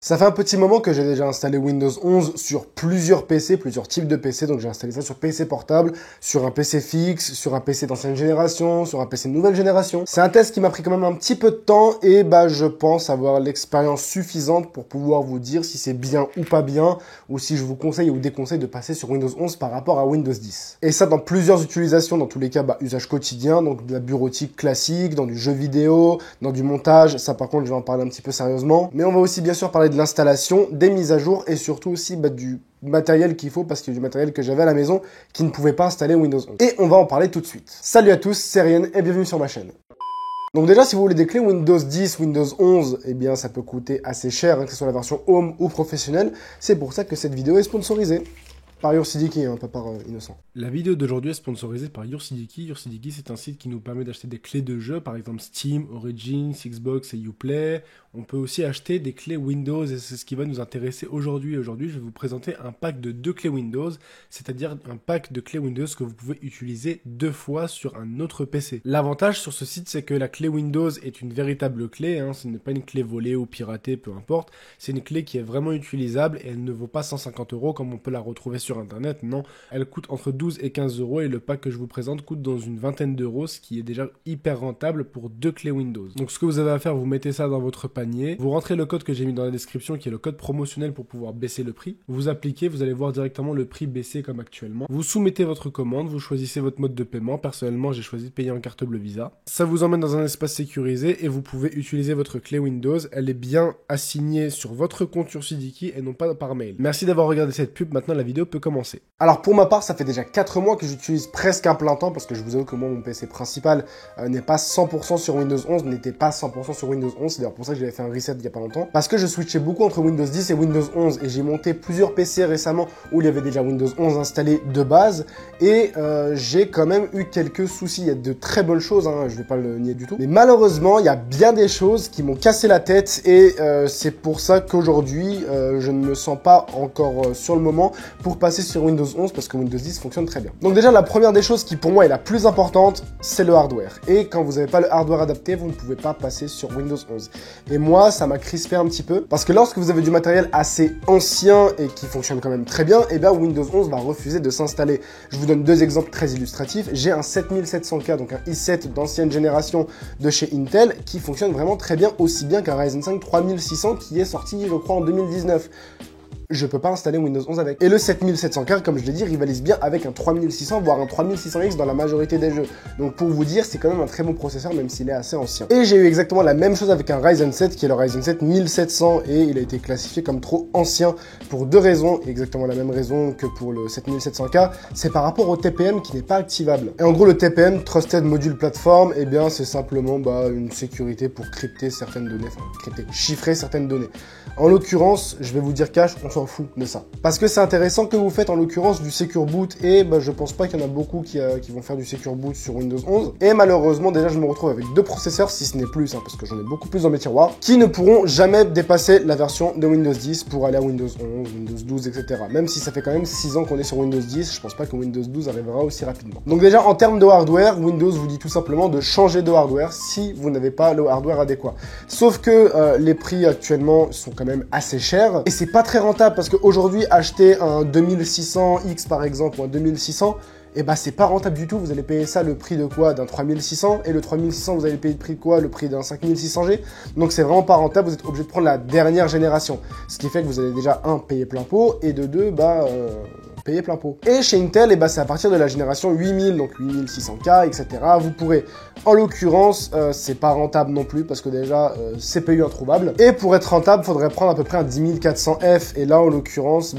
Ça fait un petit moment que j'ai déjà installé Windows 11 sur plusieurs PC, plusieurs types de PC. Donc j'ai installé ça sur PC portable, sur un PC fixe, sur un PC d'ancienne génération, sur un PC de nouvelle génération. C'est un test qui m'a pris quand même un petit peu de temps et je pense avoir l'expérience suffisante pour pouvoir vous dire si c'est bien ou pas bien, ou si je vous conseille ou déconseille de passer sur Windows 11 par rapport à Windows 10. Et ça dans plusieurs utilisations, dans tous les cas, usage quotidien, donc de la bureautique classique, dans du jeu vidéo, dans du montage. Ça par contre, je vais en parler un petit peu sérieusement. Mais on va aussi bien sûr parler de l'installation, des mises à jour et surtout aussi du matériel qu'il faut, parce qu'il y a du matériel que j'avais à la maison qui ne pouvait pas installer Windows 11. Et on va en parler tout de suite. Salut à tous, c'est Rien et bienvenue sur ma chaîne. Donc déjà, si vous voulez des clés Windows 10, Windows 11, eh bien ça peut coûter assez cher, que ce soit la version Home ou professionnelle. C'est pour ça que cette vidéo est sponsorisée par YourCDKey, pas par Innocent. La vidéo d'aujourd'hui est sponsorisée par YourCDKey. YourCDKey, c'est un site qui nous permet d'acheter des clés de jeu, par exemple Steam, Origin, Xbox et Uplay. On peut aussi acheter des clés Windows et c'est ce qui va nous intéresser aujourd'hui. Aujourd'hui, je vais vous présenter un pack de 2 clés Windows, c'est-à-dire un pack de clés Windows que vous pouvez utiliser 2 fois sur un autre PC. L'avantage sur ce site, c'est que la clé Windows est une véritable clé, ce n'est pas une clé volée ou piratée, peu importe. C'est une clé qui est vraiment utilisable et elle ne vaut pas 150 € comme on peut la retrouver sur internet. Non, elle coûte entre 12 et 15 € et le pack que je vous présente coûte dans une vingtaine d'euros, ce qui est déjà hyper rentable pour 2 clés Windows. Donc ce que vous avez à faire, vous mettez ça dans votre panier, vous rentrez le code que j'ai mis dans la description qui est le code promotionnel pour pouvoir baisser le prix, vous appliquez, vous allez voir directement le prix baisser comme actuellement, vous soumettez votre commande, vous choisissez votre mode de paiement. Personnellement j'ai choisi de payer en carte bleue Visa, ça vous emmène dans un espace sécurisé et vous pouvez utiliser votre clé Windows. Elle est bien assignée sur votre compte YourCDKey et non pas par mail. Merci d'avoir regardé cette pub, maintenant la vidéo peut commencer. Alors pour ma part, ça fait déjà 4 mois que j'utilise presque un plein temps, parce que je vous avoue que moi mon PC principal n'est pas 100% sur Windows 11, n'était pas 100% sur Windows 11, c'est d'ailleurs pour ça que j'avais fait un reset il y a pas longtemps, parce que je switchais beaucoup entre Windows 10 et Windows 11, et j'ai monté plusieurs PC récemment où il y avait déjà Windows 11 installé de base, et j'ai quand même eu quelques soucis. Il y a de très bonnes choses, je vais pas le nier du tout, mais malheureusement il y a bien des choses qui m'ont cassé la tête, et c'est pour ça qu'aujourd'hui je ne me sens pas encore sur le moment pour passer sur Windows 11, parce que Windows 10 fonctionne très bien. Donc déjà, la première des choses qui pour moi est la plus importante, c'est le hardware. Et quand vous n'avez pas le hardware adapté, vous ne pouvez pas passer sur Windows 11. Et moi, ça m'a crispé un petit peu, parce que lorsque vous avez du matériel assez ancien et qui fonctionne quand même très bien, Windows 11 va refuser de s'installer. Je vous donne 2 exemples très illustratifs. J'ai un 7700K, donc un i7 d'ancienne génération de chez Intel, qui fonctionne vraiment très bien, aussi bien qu'un Ryzen 5 3600 qui est sorti, je crois, en 2019. Je peux pas installer Windows 11 avec. Et le 7700K, comme je l'ai dit, rivalise bien avec un 3600, voire un 3600X dans la majorité des jeux. Donc pour vous dire, c'est quand même un très bon processeur, même s'il est assez ancien. Et j'ai eu exactement la même chose avec un Ryzen 7, qui est le Ryzen 7 1700, et il a été classifié comme trop ancien pour 2 raisons, exactement la même raison que pour le 7700K, c'est par rapport au TPM qui n'est pas activable. Et en gros, le TPM, Trusted Module Platform, c'est simplement une sécurité pour crypter certaines données, chiffrer certaines données. En l'occurrence, je vais vous dire cash, on s'en fout de ça. Parce que c'est intéressant que vous faites en l'occurrence du Secure Boot, et je pense pas qu'il y en a beaucoup qui vont faire du Secure Boot sur Windows 11. Et malheureusement, déjà, je me retrouve avec 2 processeurs, si ce n'est plus, parce que j'en ai beaucoup plus dans mes tiroirs, qui ne pourront jamais dépasser la version de Windows 10 pour aller à Windows 11, Windows 12, etc. Même si ça fait quand même 6 ans qu'on est sur Windows 10, je pense pas que Windows 12 arrivera aussi rapidement. Donc déjà, en termes de hardware, Windows vous dit tout simplement de changer de hardware si vous n'avez pas le hardware adéquat. Sauf que les prix actuellement sont quand même assez chers, et c'est pas très rentable, parce qu'aujourd'hui, acheter un 2600X par exemple, ou un 2600, c'est pas rentable du tout. Vous allez payer ça le prix de quoi? D'un 3600, et le 3600, vous allez payer le prix de quoi? Le prix d'un 5600G. Donc c'est vraiment pas rentable, vous êtes obligé de prendre la dernière génération. Ce qui fait que vous allez déjà, payer plein pot, et de 2, payer plein pot. Et chez Intel, c'est à partir de la génération 8000, donc 8600K, etc. Vous pourrez, en l'occurrence, c'est pas rentable non plus, parce que déjà, CPU introuvable. Et pour être rentable, faudrait prendre à peu près un 10400F, et là, en l'occurrence,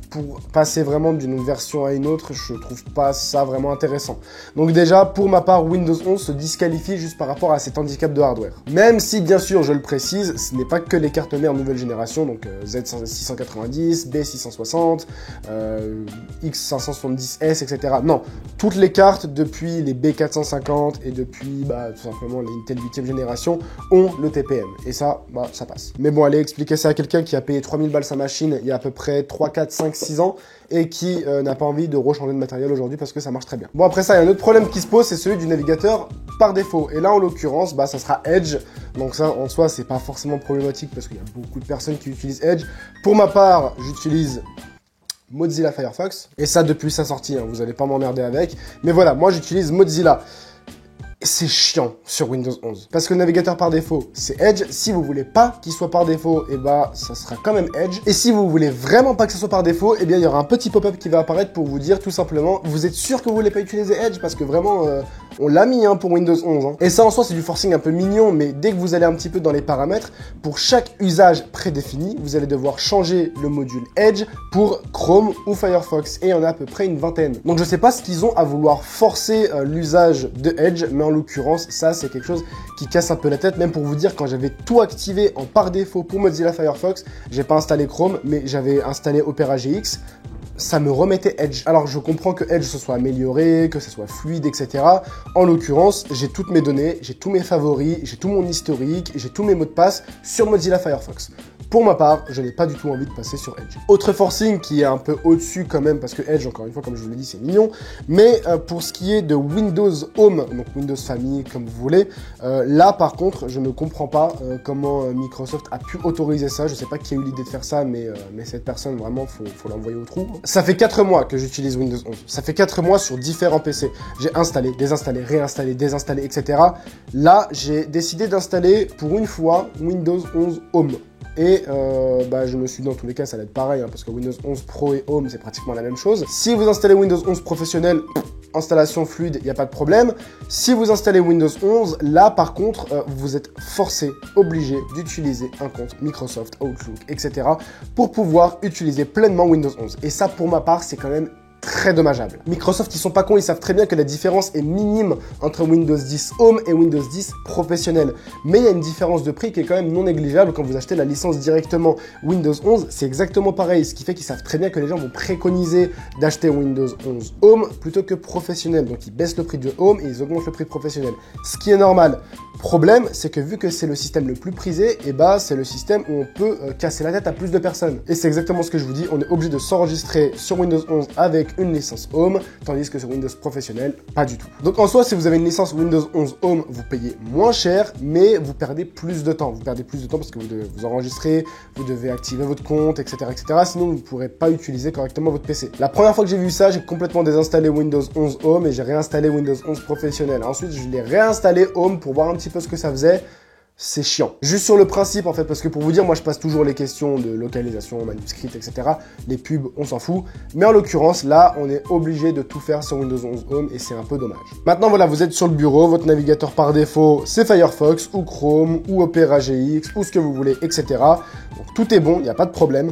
pour passer vraiment d'une version à une autre, je trouve pas ça vraiment intéressant. Donc déjà, pour ma part, Windows 11 se disqualifie juste par rapport à cet handicap de hardware. Même si, bien sûr, je le précise, ce n'est pas que les cartes mères nouvelle génération, donc Z690, B660, X570S, etc. Non, toutes les cartes depuis les B450 et depuis tout simplement les Intel 8ème génération ont le TPM. Et ça, ça passe. Mais bon, allez expliquer ça à quelqu'un qui a payé 3000 balles sa machine il y a à peu près 3, 4, 5, 5-6 ans et qui n'a pas envie de rechanger de matériel aujourd'hui parce que ça marche très bien. Bon, après ça, il y a un autre problème qui se pose, c'est celui du navigateur par défaut. Et là, en l'occurrence, bah, ça sera Edge. Donc ça, en soi, c'est pas forcément problématique parce qu'il y a beaucoup de personnes qui utilisent Edge. Pour ma part, j'utilise Mozilla Firefox. Et ça, depuis sa sortie, hein, vous allez pas m'emmerder avec. Mais voilà, moi, j'utilise Mozilla. C'est chiant sur Windows 11. Parce que le navigateur par défaut, c'est Edge. Si vous voulez pas qu'il soit par défaut, et bah, ça sera quand même Edge. Et si vous voulez vraiment pas que ça soit par défaut, eh bien, il y aura un petit pop-up qui va apparaître pour vous dire tout simplement, vous êtes sûr que vous voulez pas utiliser Edge parce que vraiment, on l'a mis hein, pour Windows 11. Hein. Et ça, en soi, c'est du forcing un peu mignon, mais dès que vous allez un petit peu dans les paramètres, pour chaque usage prédéfini, vous allez devoir changer le module Edge pour Chrome ou Firefox. Et il y en a à peu près une vingtaine. Donc, je sais pas ce qu'ils ont à vouloir forcer l'usage de Edge, mais en l'occurrence, ça, c'est quelque chose qui casse un peu la tête. Même pour vous dire, quand j'avais tout activé en par défaut pour Mozilla Firefox, j'ai pas installé Chrome, mais j'avais installé Opera GX. Ça me remettait Edge. Alors, je comprends que Edge se soit amélioré, que ça soit fluide, etc. En l'occurrence, j'ai toutes mes données, j'ai tous mes favoris, j'ai tout mon historique, j'ai tous mes mots de passe sur Mozilla Firefox. Pour ma part, je n'ai pas du tout envie de passer sur Edge. Autre forcing qui est un peu au-dessus quand même, parce que Edge, encore une fois, comme je vous l'ai dit, c'est mignon. Mais pour ce qui est de Windows Home, donc Windows Family, comme vous voulez, là, par contre, je ne comprends pas comment Microsoft a pu autoriser ça. Je ne sais pas qui a eu l'idée de faire ça, mais cette personne, vraiment, faut l'envoyer au trou. Ça fait 4 mois que j'utilise Windows 11. Ça fait 4 mois sur différents PC. J'ai installé, désinstallé, réinstallé, désinstallé, etc. Là, j'ai décidé d'installer pour une fois Windows 11 Home. Et bah, je me suis dit, dans tous les cas, ça va être pareil, hein, parce que Windows 11 Pro et Home, c'est pratiquement la même chose. Si vous installez Windows 11 professionnel, installation fluide, il n'y a pas de problème. Si vous installez Windows 11, là, par contre, vous êtes forcé, obligé d'utiliser un compte Microsoft, Outlook, etc. pour pouvoir utiliser pleinement Windows 11. Et ça, pour ma part, c'est quand même très dommageable. Microsoft, ils sont pas cons, ils savent très bien que la différence est minime entre Windows 10 Home et Windows 10 professionnel. Mais il y a une différence de prix qui est quand même non négligeable quand vous achetez la licence directement. Windows 11, c'est exactement pareil, ce qui fait qu'ils savent très bien que les gens vont préconiser d'acheter Windows 11 Home plutôt que professionnel. Donc ils baissent le prix de Home et ils augmentent le prix de professionnel. Ce qui est normal. Problème, c'est que vu que c'est le système le plus prisé, et bah c'est le système où on peut casser la tête à plus de personnes. Et c'est exactement ce que je vous dis, on est obligé de s'enregistrer sur Windows 11 avec une licence Home, tandis que sur Windows professionnel, pas du tout. Donc en soi, si vous avez une licence Windows 11 Home, vous payez moins cher, mais vous perdez plus de temps. Vous perdez plus de temps parce que vous devez vous enregistrer, vous devez activer votre compte, etc., etc. Sinon, vous ne pourrez pas utiliser correctement votre PC. La première fois que j'ai vu ça, j'ai complètement désinstallé Windows 11 Home et j'ai réinstallé Windows 11 professionnel. Ensuite, je l'ai réinstallé Home pour voir un petit peu ce que ça faisait. C'est chiant. Juste sur le principe, en fait, parce que pour vous dire, moi, je passe toujours les questions de localisation, manuscrite, etc. Les pubs, on s'en fout. Mais en l'occurrence, là, on est obligé de tout faire sur Windows 11 Home et c'est un peu dommage. Maintenant, voilà, vous êtes sur le bureau, votre navigateur par défaut, c'est Firefox ou Chrome ou Opera GX ou ce que vous voulez, etc. Donc, tout est bon, il n'y a pas de problème.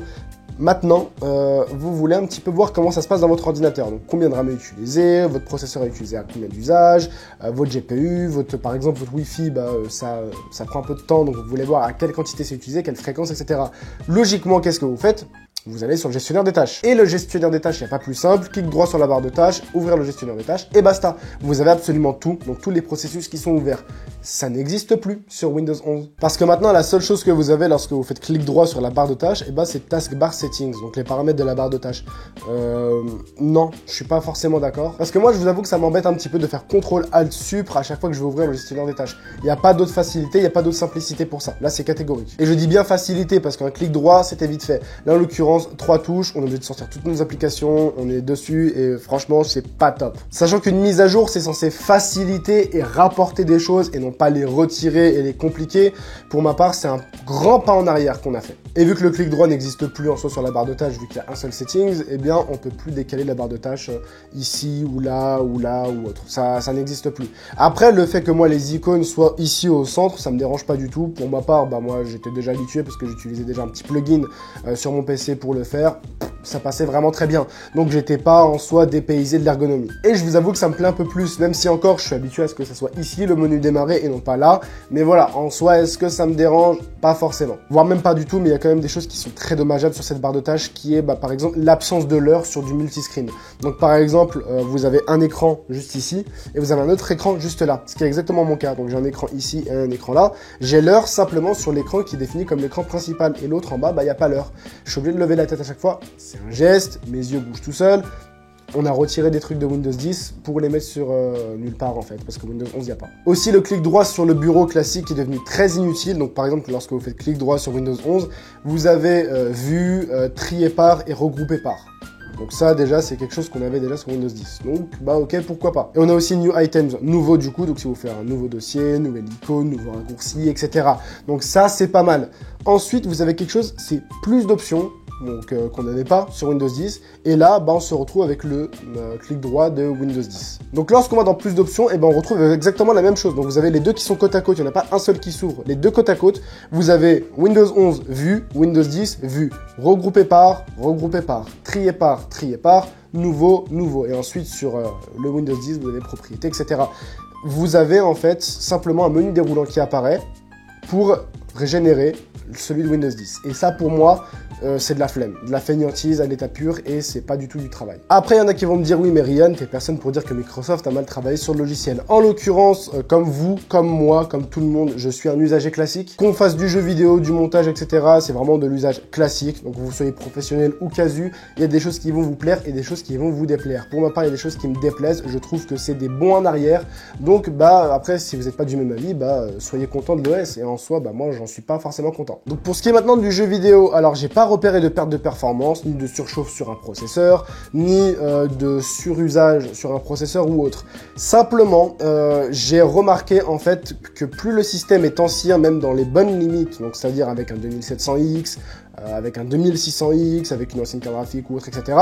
Maintenant, vous voulez un petit peu voir comment ça se passe dans votre ordinateur. Donc, combien de RAM est utilisé, votre processeur est utilisé à combien d'usages, votre GPU, par exemple, votre Wi-Fi, bah, ça prend un peu de temps, donc vous voulez voir à quelle quantité c'est utilisé, quelle fréquence, etc. Logiquement, qu'est-ce que vous faites ? Vous allez sur le gestionnaire des tâches. Et le gestionnaire des tâches, il n'y a pas plus simple. Clic droit sur la barre de tâches, ouvrir le gestionnaire des tâches et basta. Vous avez absolument tout, donc tous les processus qui sont ouverts. Ça n'existe plus sur Windows 11. Parce que maintenant, la seule chose que vous avez lorsque vous faites clic droit sur la barre de tâches, et bah, c'est Taskbar Settings, donc les paramètres de la barre de tâches. Non, je suis pas forcément d'accord. Parce que moi, je vous avoue que ça m'embête un petit peu de faire CTRL-ALT-SUPR à chaque fois que je vais ouvrir le gestionnaire des tâches. Il n'y a pas d'autre facilité, il n'y a pas d'autre simplicité pour ça. Là, c'est catégorique. Et je dis bien facilité parce qu'un clic droit, c'était vite fait. Là, en l'occurrence, 3 touches, on est obligé de sortir toutes nos applications, on est dessus et franchement, c'est pas top. Sachant qu'une mise à jour, c'est censé faciliter et rapporter des choses et non pas les retirer et les compliquer. Pour ma part, c'est un grand pas en arrière qu'on a fait. Et vu que le clic droit n'existe plus en soi sur la barre de tâches, vu qu'il y a un seul settings, eh bien, on peut plus décaler la barre de tâches ici ou là ou autre. Ça n'existe plus. Après, le fait que moi, les icônes soient ici au centre, ça me dérange pas du tout. Pour ma part, bah, moi, j'étais déjà habitué parce que j'utilisais déjà un petit plugin sur mon PC pour le faire. Ça passait vraiment très bien. Donc j'étais pas en soi dépaysé de l'ergonomie. Et je vous avoue que ça me plaît un peu plus, même si encore je suis habitué à ce que ça soit ici le menu démarrer et non pas là. Mais voilà, en soi, est-ce que ça me dérange? Pas forcément. Voire même pas du tout, mais il y a quand même des choses qui sont très dommageables sur cette barre de tâches qui est par exemple l'absence de l'heure sur du multiscreen. Donc par exemple, vous avez un écran juste ici et vous avez un autre écran juste là. Ce qui est exactement mon cas. Donc j'ai un écran ici et un écran là. J'ai l'heure simplement sur l'écran qui est défini comme l'écran principal et l'autre en bas, il n'y a pas l'heure. Je suis obligé de lever la tête à chaque fois. C'est fait un geste, mes yeux bougent tout seuls. On a retiré des trucs de Windows 10 pour les mettre sur nulle part en fait, parce que Windows 11 il n'y a pas. Aussi le clic droit sur le bureau classique est devenu très inutile, donc par exemple lorsque vous faites clic droit sur Windows 11, vous avez vue, trier par et regrouper par. Donc ça déjà c'est quelque chose qu'on avait déjà sur Windows 10. Donc bah ok, pourquoi pas. Et on a aussi New Items, nouveau du coup, donc si vous faites un nouveau dossier, nouvelle icône, nouveau raccourci, etc. Donc ça c'est pas mal. Ensuite vous avez quelque chose, c'est plus d'options. Donc qu'on n'avait pas sur Windows 10, et là bah, on se retrouve avec le clic droit de Windows 10. Donc lorsqu'on va dans plus d'options, et ben on retrouve exactement la même chose. Donc vous avez les deux qui sont côte à côte, il n'y en a pas un seul qui s'ouvre, les deux côte à côte. Vous avez Windows 11 vue, Windows 10 vue, regrouper par, trier par, nouveau, et ensuite sur le Windows 10 vous avez propriétés, etc. Vous avez en fait simplement un menu déroulant qui apparaît pour régénérer celui de Windows 10. Et ça pour moi, c'est de la flemme, de la fainéantise à l'état pur et c'est pas du tout du travail. Après, il y en a qui vont me dire, oui, mais Ryan, t'es personne pour dire que Microsoft a mal travaillé sur le logiciel. En l'occurrence, comme vous, comme moi, comme tout le monde, je suis un usager classique. Qu'on fasse du jeu vidéo, du montage, etc., c'est vraiment de l'usage classique. Donc, que vous soyez professionnel ou casu, il y a des choses qui vont vous plaire et des choses qui vont vous déplaire. Pour ma part, il y a des choses qui me déplaisent. Je trouve que c'est des bons en arrière. Donc, bah, après, si vous n'êtes pas du même avis, bah, soyez content de l'OS. Et en soi, bah, moi, j'en suis pas forcément content. Donc, pour ce qui est maintenant du jeu vidéo, alors, j'ai pas repéré de perte de performance, ni de surchauffe sur un processeur, ni de surusage sur un processeur ou autre. Simplement, j'ai remarqué en fait que plus le système est ancien, même dans les bonnes limites, donc c'est-à-dire avec un 2700X, avec un 2600X, avec une ancienne carte graphique ou autre, etc.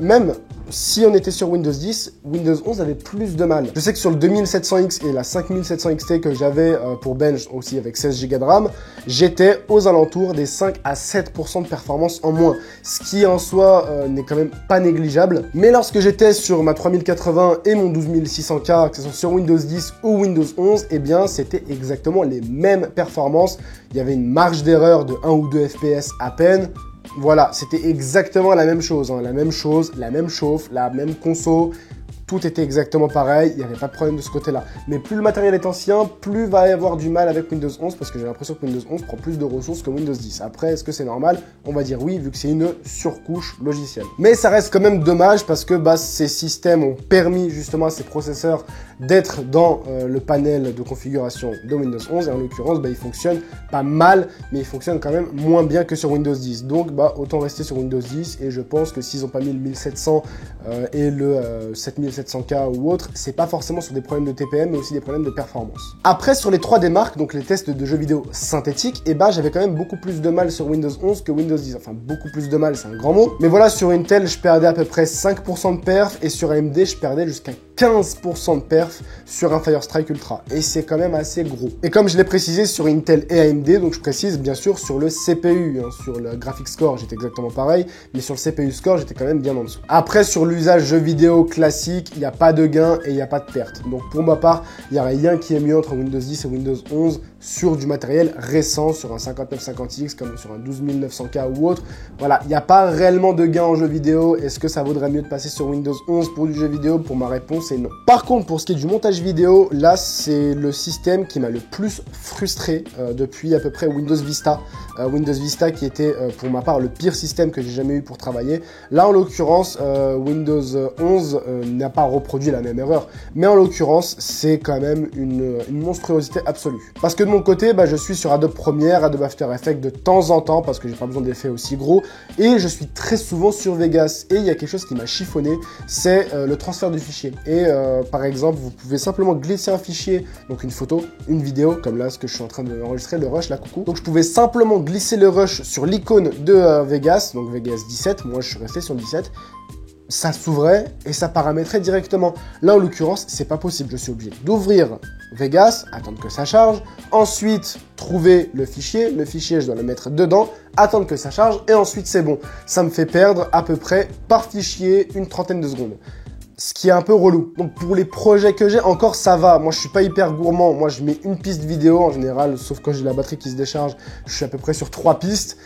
Même si on était sur Windows 10, Windows 11 avait plus de mal. Je sais que sur le 2700X et la 5700 XT que j'avais pour bench aussi avec 16 Go de RAM, j'étais aux alentours des 5 à 7% de performance en moins, ce qui en soi n'est quand même pas négligeable. Mais lorsque j'étais sur ma 3080 et mon 12600K, que ce soit sur Windows 10 ou Windows 11, eh bien c'était exactement les mêmes performances. Il y avait une marge d'erreur de 1 ou 2 FPS à peine. Voilà, c'était exactement la même chose, hein, la même chose, la même chauffe, la même conso. Tout était exactement pareil, il n'y avait pas de problème de ce côté-là. Mais plus le matériel est ancien, plus va y avoir du mal avec Windows 11, parce que j'ai l'impression que Windows 11 prend plus de ressources que Windows 10. Après, est-ce que c'est normal? On va dire oui, vu que c'est une surcouche logicielle. Mais ça reste quand même dommage, parce que bah, ces systèmes ont permis justement à ces processeurs d'être dans le panel de configuration de Windows 11, et en l'occurrence, bah, ils fonctionnent pas mal, mais ils fonctionnent quand même moins bien que sur Windows 10. Donc, bah, autant rester sur Windows 10, et je pense que s'ils n'ont pas mis le 1700 et le 7700K ou autre, c'est pas forcément sur des problèmes de TPM, mais aussi des problèmes de performance. Après, sur les 3D marques, donc les tests de jeux vidéo synthétiques, et bah, j'avais quand même beaucoup plus de mal sur Windows 11 que Windows 10. Enfin, beaucoup plus de mal, c'est un grand mot. Mais voilà, sur Intel, je perdais à peu près 5% de perf, et sur AMD, je perdais jusqu'à 15% de perf sur un Fire Strike Ultra. Et c'est quand même assez gros. Et comme je l'ai précisé sur Intel et AMD, donc je précise bien sûr sur le CPU, hein, sur le Graphics Score, j'étais exactement pareil, mais sur le CPU Score, j'étais quand même bien en dessous. Après, sur l'usage jeu vidéo classique, il n'y a pas de gain et il n'y a pas de perte. Donc pour ma part, il n'y a rien qui est mieux entre Windows 10 et Windows 11 sur du matériel récent, sur un 5950X comme sur un 12900K ou autre. Voilà, il n'y a pas réellement de gain en jeu vidéo. Est-ce que ça vaudrait mieux de passer sur Windows 11 pour du jeu vidéo? Pour ma réponse, c'est non. Par contre, pour ce qui est du montage vidéo, là, c'est le système qui m'a le plus frustré depuis à peu près Windows Vista. Windows Vista qui était pour ma part le pire système que j'ai jamais eu pour travailler. Là, en l'occurrence, Windows 11 n'a pas reproduit la même erreur. Mais en l'occurrence, c'est quand même une monstruosité absolue. Parce que de mon côté, bah, je suis sur Adobe Premiere, Adobe After Effects de temps en temps, parce que j'ai pas besoin d'effets aussi gros. Et je suis très souvent sur Vegas. Et il y a quelque chose qui m'a chiffonné, c'est le transfert du fichier. Et par exemple, vous pouvez simplement glisser un fichier, donc une photo, une vidéo, comme là, ce que je suis en train d'enregistrer, le rush, là, coucou. Donc je pouvais simplement glisser le rush sur l'icône de Vegas, donc Vegas 17, moi je suis resté sur 17, ça s'ouvrait et ça paramétrait directement. Là en l'occurrence, c'est pas possible, je suis obligé d'ouvrir Vegas, attendre que ça charge, ensuite trouver le fichier je dois le mettre dedans, attendre que ça charge et ensuite c'est bon. Ça me fait perdre à peu près par fichier une trentaine de secondes. Ce qui est un peu relou. Donc pour les projets que j'ai, encore ça va. Moi je suis pas hyper gourmand. Moi je mets une piste vidéo en général, sauf quand j'ai la batterie qui se décharge. Je suis à peu près sur 3 pistes.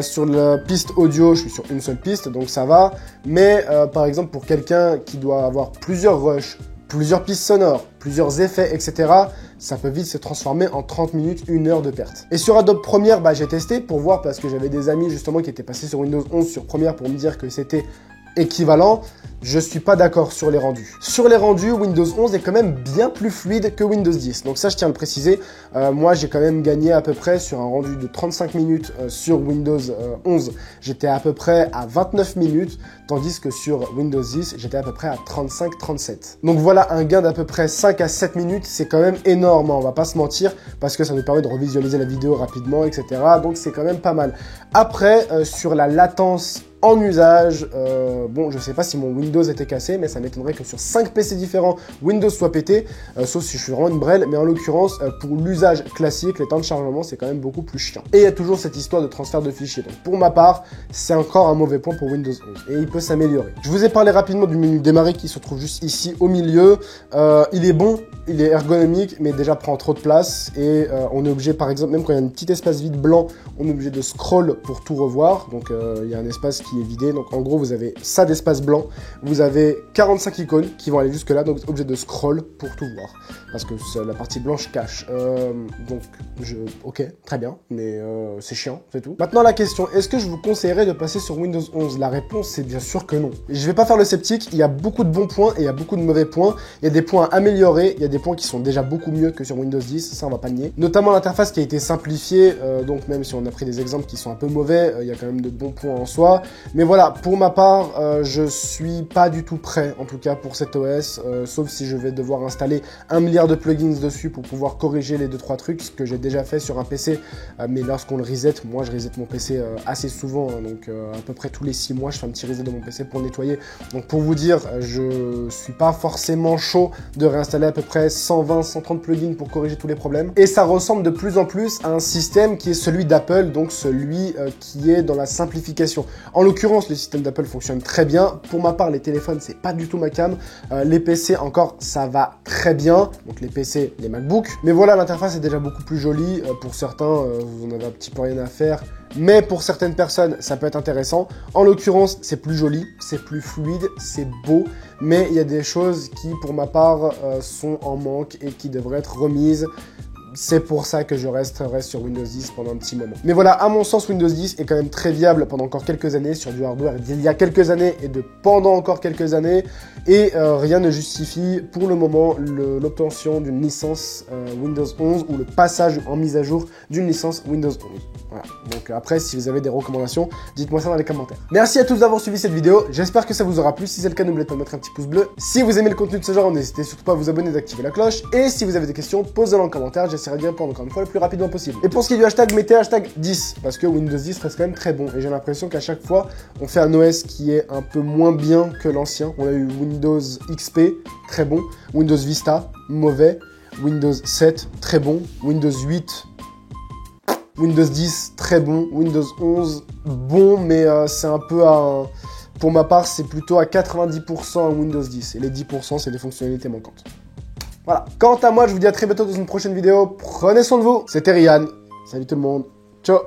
Sur la piste audio, je suis sur une seule piste, donc ça va. Mais par exemple pour quelqu'un qui doit avoir plusieurs rushs, plusieurs pistes sonores, plusieurs effets, etc. ça peut vite se transformer en 30 minutes, 1 heure de perte. Et sur Adobe Premiere, bah, j'ai testé pour voir parce que j'avais des amis justement qui étaient passés sur Windows 11 sur Premiere pour me dire que c'était équivalent. Je suis pas d'accord sur les rendus. Sur les rendus, Windows 11 est quand même bien plus fluide que Windows 10. Donc ça, je tiens à le préciser. Moi, j'ai quand même gagné à peu près sur un rendu de 35 minutes sur Windows 11. J'étais à peu près à 29 minutes, tandis que sur Windows 10, j'étais à peu près à 35-37. Donc voilà, un gain d'à peu près 5 à 7 minutes, c'est quand même énorme, hein, on va pas se mentir, parce que ça nous permet de revisualiser la vidéo rapidement, etc. Donc c'est quand même pas mal. Après, sur la latence en usage, bon, je sais pas si mon Windows était cassé, mais ça m'étonnerait que sur 5 PC différents, Windows soit pété, sauf si je suis vraiment une brêle, mais en l'occurrence, pour l'usage classique, les temps de chargement, c'est quand même beaucoup plus chiant. Et il y a toujours cette histoire de transfert de fichiers. Donc pour ma part, c'est encore un mauvais point pour Windows 11, et il peut s'améliorer. Je vous ai parlé rapidement du menu démarrer qui se trouve juste ici au milieu. Il est bon, il est ergonomique, mais déjà prend trop de place, et on est obligé, par exemple, même quand il y a un petit espace vide blanc, on est obligé de scroll pour tout revoir. Donc il y a un espace qui est vidé. Donc en gros, vous avez ça d'espace blanc. Vous avez 45 icônes qui vont aller jusque là. Donc vous êtes obligé de scroll pour tout voir. Parce que la partie blanche cache. Donc ok, très bien. Mais c'est chiant, c'est tout. Maintenant la question, est-ce que je vous conseillerais de passer sur Windows 11? La réponse c'est bien sûr que non. Je vais pas faire le sceptique. Il y a beaucoup de bons points et il y a beaucoup de mauvais points. Il y a des points à améliorer. Il y a des points qui sont déjà beaucoup mieux que sur Windows 10. Ça on va pas le nier. Notamment l'interface qui a été simplifiée. Donc même si on a pris des exemples qui sont un peu mauvais, il y a quand même de bons points en soi. Mais voilà, pour ma part, je suis pas du tout prêt, en tout cas pour cet OS, sauf si je vais devoir installer 1 milliard de plugins dessus pour pouvoir corriger les 2-3 trucs, ce que j'ai déjà fait sur un PC, mais lorsqu'on le reset, moi je reset mon PC assez souvent, hein, donc à peu près tous les 6 mois, je fais un petit reset de mon PC pour le nettoyer. Donc pour vous dire, je suis pas forcément chaud de réinstaller à peu près 120-130 plugins pour corriger tous les problèmes. Et ça ressemble de plus en plus à un système qui est celui d'Apple, donc celui qui est dans la simplification. En l'occurrence, le système d'Apple fonctionne très bien. Pour ma part, les téléphones, c'est pas du tout ma came. Les PC, encore, ça va très bien. Donc les PC, les MacBooks. Mais voilà, l'interface est déjà beaucoup plus jolie. Pour certains, vous en avez un petit peu rien à faire. Mais pour certaines personnes, ça peut être intéressant. En l'occurrence, c'est plus joli, c'est plus fluide, c'est beau. Mais il y a des choses qui, pour ma part, sont en manque et qui devraient être remises. C'est pour ça que je resterai sur Windows 10 pendant un petit moment. Mais voilà, à mon sens, Windows 10 est quand même très viable pendant encore quelques années sur du hardware d'il y a quelques années et de pendant encore quelques années. Et rien ne justifie pour le moment l'obtention d'une licence Windows 11 ou le passage en mise à jour d'une licence Windows 11. Voilà. Donc après, si vous avez des recommandations, dites-moi ça dans les commentaires. Merci à tous d'avoir suivi cette vidéo. J'espère que ça vous aura plu. Si c'est le cas, n'oubliez pas de mettre un petit pouce bleu. Si vous aimez le contenu de ce genre, n'hésitez surtout pas à vous abonner et d'activer la cloche. Et si vous avez des questions, posez-les en commentaire. J'essaierai de répondre encore une fois le plus rapidement possible. Et pour ce qui est du hashtag, mettez hashtag 10. Parce que Windows 10 reste quand même très bon. Et j'ai l'impression qu'à chaque fois, on fait un OS qui est un peu moins bien que l'ancien. On a eu Windows XP, très bon. Windows Vista, mauvais. Windows 7, très bon. Windows 8... Windows 10, très bon. Windows 11, bon, mais c'est un peu à... Pour ma part, c'est plutôt à 90% un Windows 10. Et les 10%, c'est des fonctionnalités manquantes. Voilà. Quant à moi, je vous dis à très bientôt dans une prochaine vidéo. Prenez soin de vous. C'était Ryan. Salut tout le monde. Ciao.